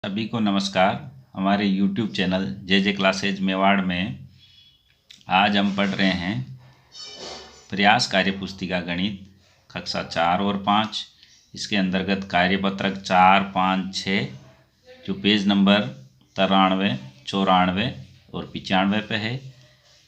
सभी को नमस्कार। हमारे YouTube चैनल जे क्लासेज मेवाड़ में आज हम पढ़ रहे हैं प्रयास कार्य पुस्तिका गणित कक्षा 4 और 5। इसके अंतर्गत कार्यपत्रक 4, 5, 6 जो पेज नंबर 93, 94 और 95 पे है।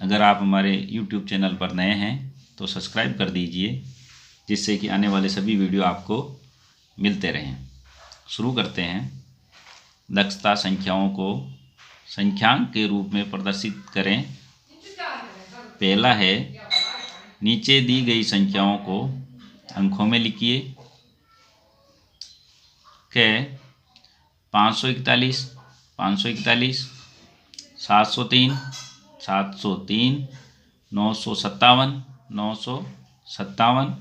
अगर आप हमारे YouTube चैनल पर नए हैं तो सब्सक्राइब कर दीजिए, जिससे कि आने वाले सभी वीडियो आपको मिलते रहें। शुरू करते हैं। दक्षता संख्याओं को संख्यांक के रूप में प्रदर्शित करें। पहला है, नीचे दी गई संख्याओं को अंकों में लिखिए। के 541, 541, 703, 703, 957, 957,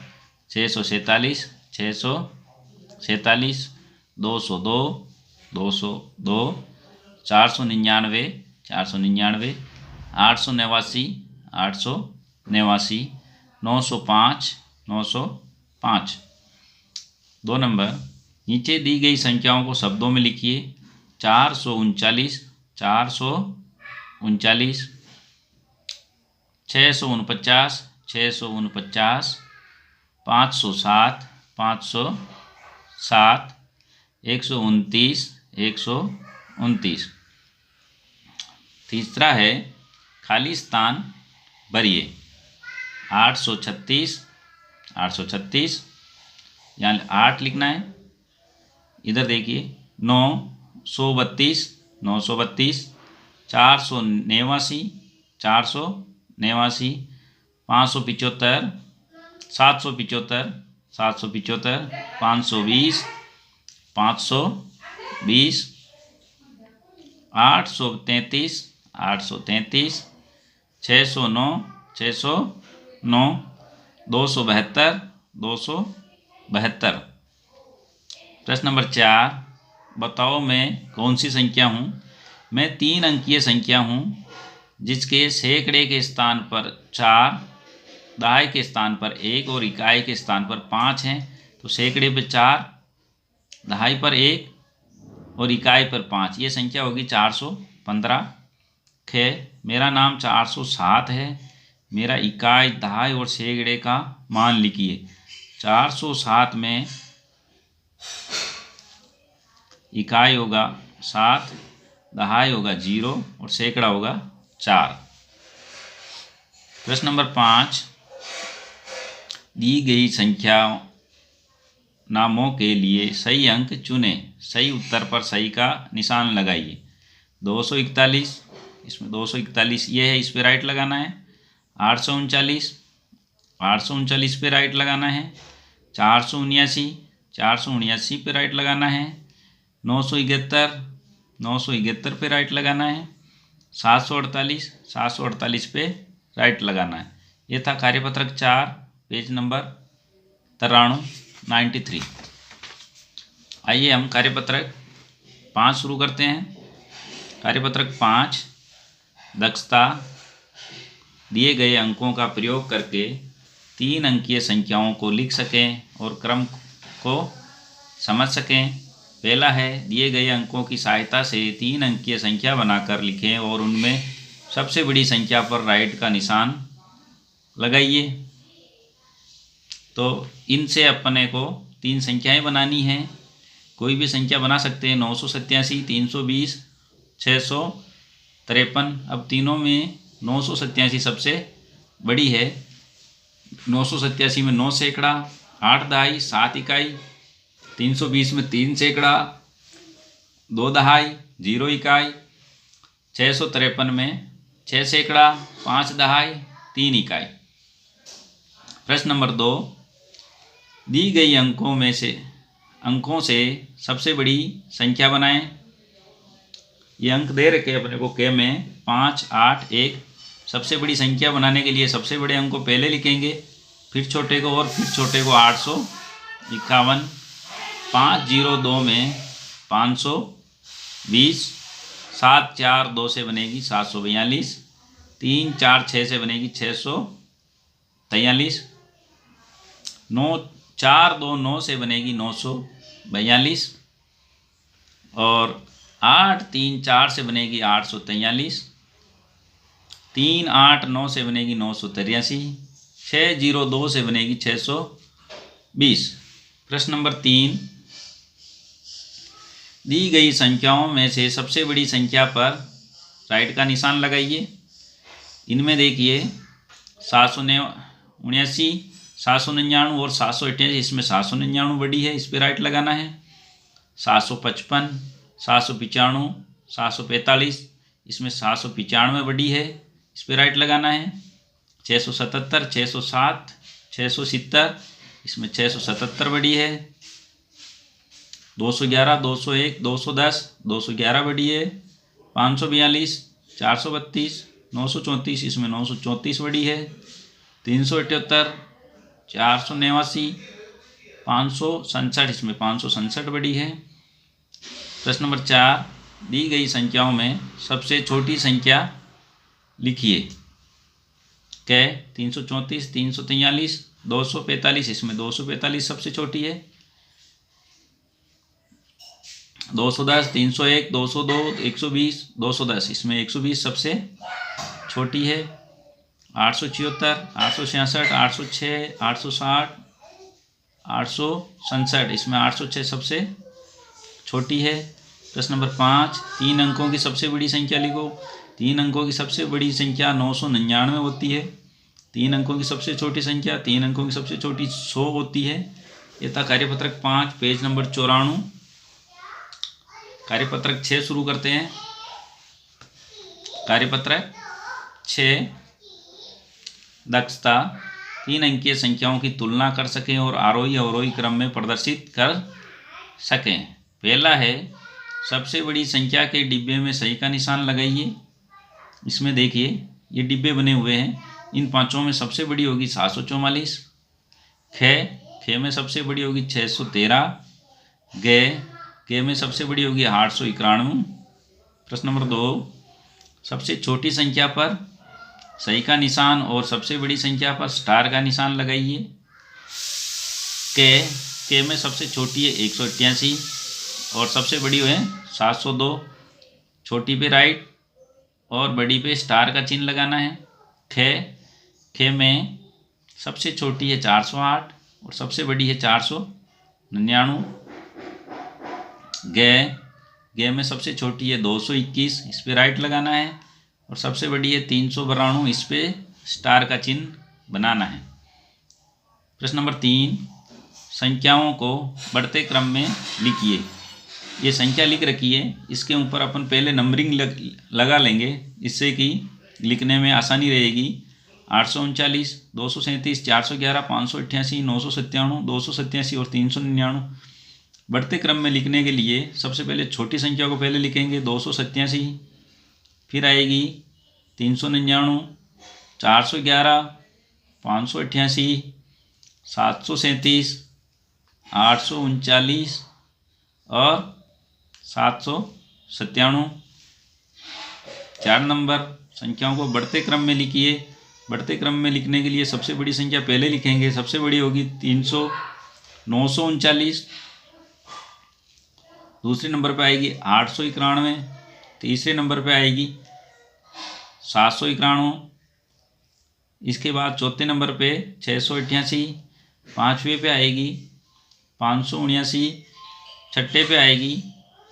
647, 647, 202, 202, 499, 499, 889, 889, 905, 905। 2 नंबर, नीचे दी गई संख्याओं को शब्दों में लिखिए। 439, 439, 649, 649, 507, 507, 129, 129। तीसरा है, खाली स्थान भरिए। 836, 836, यहाँ 8 लिखना है। इधर देखिए 932, 932, 489, 489, 575, 775, 775, 520, 520, 833, 833, 609, 609, 272, 272। प्रश्न नंबर 4, बताओ मैं कौन सी संख्या हूँ। मैं 3 अंकीय संख्या हूँ जिसके सैकड़े के स्थान पर 4, दहाई के स्थान पर 1 और इकाई के स्थान पर 5 हैं। तो सैकड़े पर 4, दहाई पर 1 और इकाई पर 5, ये संख्या होगी 415। मेरा नाम 407 है। मेरा इकाई, दहाई और सैकड़े का मान लिखिए। 407 में इकाई होगा 7, दहाई होगा 0 और सैकड़ा होगा 4। प्रश्न नंबर 5, दी गई संख्या नामों के लिए सही अंक चुनें। सही उत्तर पर सही का निशान लगाइए। 241, इसमें 241 ये है, इस पे राइट लगाना है। 839, 839 पे राइट लगाना है। 479, 479 पे राइट लगाना है। 971, 971 पे राइट लगाना है। 748, 748 पे राइट लगाना है। ये था कार्यपत्रक 4, पेज नंबर 93। आइए हम कार्यपत्रक 5 शुरू करते हैं। कार्यपत्रक 5, दक्षता दिए गए अंकों का प्रयोग करके 3 अंकीय संख्याओं को लिख सकें और क्रम को समझ सकें। पहला है, दिए गए अंकों की सहायता से 3 अंकीय संख्या बनाकर लिखें और उनमें सबसे बड़ी संख्या पर राइट का निशान लगाइए। तो इनसे अपने को 3 संख्याएं बनानी हैं। कोई भी संख्या बना सकते हैं। 987, 320, 653। अब तीनों में 987 सबसे बड़ी है। 987 में 9 सैकड़ा, 8 दहाई, 7 इकाई। 320 में 3 सैकड़ा, 2 दहाई, 0 इकाई। 653 में 6 सैकड़ा, 5 दहाई, 3 इकाई। प्रश्न नंबर 2, दी गई अंकों से सबसे बड़ी संख्या बनाएं। ये अंक दे रखे अपने को के में 5, 8, 1। सबसे बड़ी संख्या बनाने के लिए सबसे बड़े अंक को पहले लिखेंगे, फिर छोटे को और फिर छोटे को। 851, 502 में 520, 7, 4, 2 से बनेगी 742, 3, 4, 6 से बनेगी 643, 9, 4, 2, 9 से बनेगी 942 और 8 3 4 से बनेगी 843, 3 8 9 से बनेगी 983, 6 0 2 से बनेगी 620। प्रश्न नंबर 3, दी गई संख्याओं में से सबसे बड़ी संख्या पर राइट का निशान लगाइए। इनमें देखिए 779, 799 और 788, इसमें 799 बड़ी है, इस पर राइट लगाना है। 755, 795, 745, इसमें 795 बड़ी है, इस पर राइट लगाना है। 677, 607, 670, इसमें 677 बड़ी है। 211, 201, 210, 211 बड़ी है। 542, 432, 934, इसमें 934 बड़ी है। 378, 489, 567, इसमें 567 बड़ी है। प्रश्न नंबर 4, दी गई संख्याओं में सबसे छोटी संख्या लिखिए। कै 334, 343, 245, इसमें 245 सबसे छोटी है। 210, 301, 202, 120, 210, इसमें 120 सबसे छोटी है। 876, 866, 806, 860, 867, इसमें 806 सबसे छोटी है। प्रश्न नंबर 5, 3 अंकों की सबसे बड़ी संख्या लिखो। 3 अंकों की सबसे बड़ी संख्या 999 होती है। 3 अंकों की सबसे छोटी संख्या 3 अंकों की सबसे छोटी 100 होती है। यह था कार्यपत्रक 5, पेज नंबर 94। कार्यपत्रक 6 शुरू करते हैं। कार्यपत्रक 6, दक्षता 3 अंकीय संख्याओं की तुलना कर सकें और आरोही अवरोही क्रम में प्रदर्शित कर सकें। पहला है, सबसे बड़ी संख्या के डिब्बे में सही का निशान लगाइए। इसमें देखिए ये डिब्बे बने हुए हैं, इन पांचों में सबसे बड़ी होगी 744। खे में सबसे बड़ी होगी 613। गे में सबसे बड़ी होगी 891। प्रश्न नंबर 2, सबसे छोटी संख्या पर सही का निशान और सबसे बड़ी संख्या पर स्टार का निशान लगाइए। के में सबसे छोटी है 188 और सबसे बड़ी है 702। छोटी पे राइट और बड़ी पे स्टार का चिन्ह लगाना है। खे में सबसे छोटी है 408 और सबसे बड़ी है 499। गे में सबसे छोटी है 221, इस पे राइट लगाना है और सबसे बड़ी है 392, इस पे स्टार का चिन्ह बनाना है। प्रश्न नंबर 3, संख्याओं को बढ़ते क्रम में लिखिए। ये संख्या लिख रखी है, इसके ऊपर अपन पहले नंबरिंग लगा लेंगे, इससे कि लिखने में आसानी रहेगी। 839, 237, 411, 588, 997, 287 और 399। बढ़ते क्रम में लिखने के लिए सबसे पहले छोटी संख्या को पहले लिखेंगे 287, फिर आएगी 399, 411, 588, 737, 839 और 797। 4 नंबर संख्याओं को बढ़ते क्रम में लिखिए। बढ़ते क्रम में लिखने के लिए सबसे बड़ी संख्या पहले लिखेंगे, सबसे बड़ी होगी 939। दूसरे नंबर पे आएगी 891। तीसरे नंबर पे आएगी 791। इसके बाद चौथे नंबर पे 688। पाँचवें पे आएगी 579। छठे पे आएगी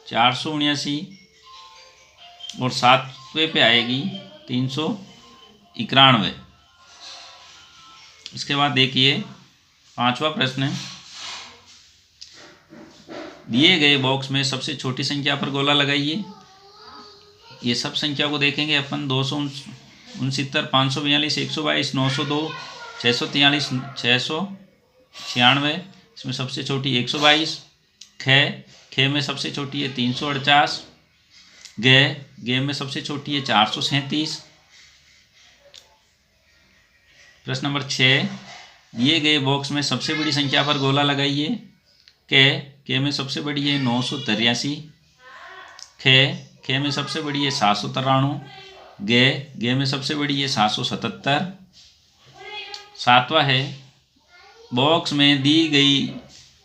479 और सातवें पे आएगी 391। इसके बाद देखिए 5वां प्रश्न, दिए गए बॉक्स में सबसे छोटी संख्या पर गोला लगाइए। ये सब संख्या को देखेंगे अपन। 269, 542, 122, 902, 643, 696, इसमें सबसे छोटी 122। खे में सबसे छोटी है 348। गे में सबसे छोटी है 437। प्रश्न नंबर 6, दिए गए बॉक्स में सबसे बड़ी संख्या पर गोला लगाइए। के में सबसे बड़ी है 983। खे में सबसे बड़ी है 793। गे में सबसे बड़ी है 777। 7वां है, बॉक्स में दी गई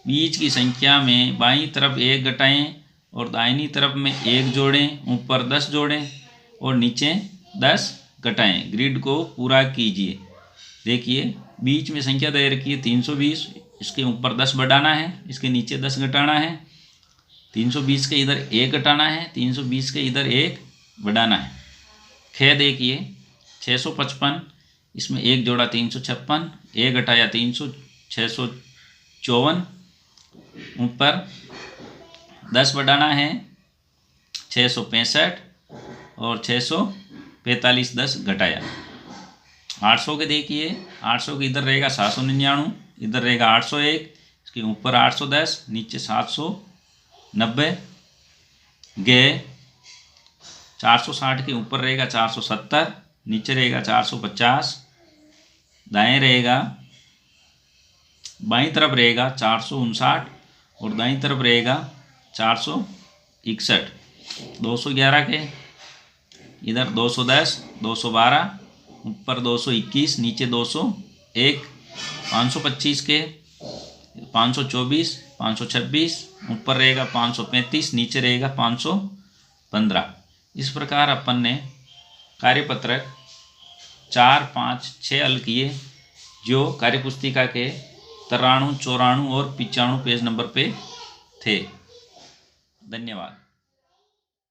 बीच की संख्या में बाईं तरफ 1 घटाएं और दाहिनी तरफ में 1 जोड़ें, ऊपर 10 जोड़ें और नीचे 10 घटाएं। ग्रिड को पूरा कीजिए। देखिए बीच में संख्या दे रखी है 320, इसके ऊपर 10 बढ़ाना है, इसके नीचे 10 घटाना है। 320 के इधर 1 घटाना है, 320 के इधर 1 बढ़ाना है। खे देखिए 655, इसमें 1 जोड़ा 356, 1 घटाया 300, 654। ऊपर 10 बढ़ाना है 665 और 645 10 घटाया। 800 के देखिए 800 के इधर रहेगा 799, इधर रहेगा 801, इसके ऊपर 810, नीचे 790। गे 460 के ऊपर रहेगा 470, नीचे रहेगा 450। दाएं रहेगा, बाईं तरफ रहेगा 459 और दाईं तरफ रहेगा 461। 211 के इधर 210, 212, ऊपर 221, नीचे 201। 525 के 524, 526, ऊपर रहेगा 535, नीचे रहेगा 515। इस प्रकार अपन ने कार्यपत्रक 4, 5, 6 हल किए, जो कार्यपुस्तिका के 93, 94 और 95 पेज नंबर पे थे। धन्यवाद।